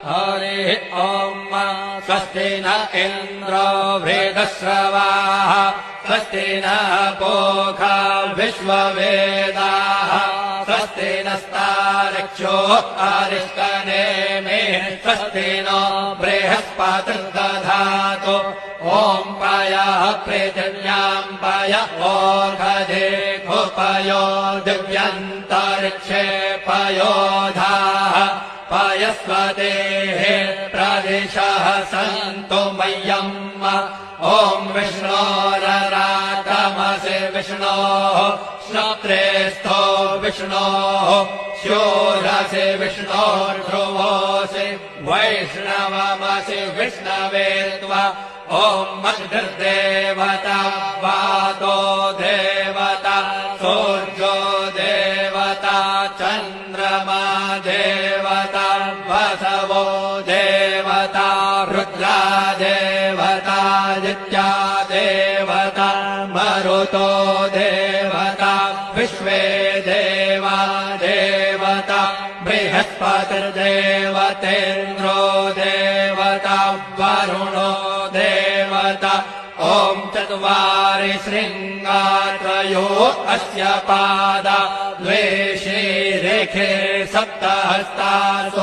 हरिः ॐ स्वस्ति न इन्द्रो वृद्धश्रवाः स्वस्ति न पूषा विश्ववेदाः स्वस्ति नस्तार्क्ष्यो अरिष्टनेमिः स्वस्ति नो बृहस्पतिर्दधातु ॐ पयः पृथिव्यां पय ओषधेऽपयो दिव्यन्तरिक्षे पयोधाः पयस्वतेः प्रदिशः सन्तु मह्यम् ॐ विष्णोररातमसि विष्णोः श्रोत्रेस्थो विष्णोः शूरसि विष्णोर्ध्रुवोऽसि वैष्णवमसि विष्णवे त्वा ॐ अग्निर्देवता वातो देवता सूर्यो देवता चन्द्रमा देवता वसवो देवता रुद्रा देवता नित्या देवता मरुतो देवता विश्वे देवा देवता बृहस्पतिर्देवतेन्द्रो देवता वरुणो देवता ॐ चत्वारि शृङ्गात्रयो अस्य पादा द्वे शीरेखे सप्तहस्तासु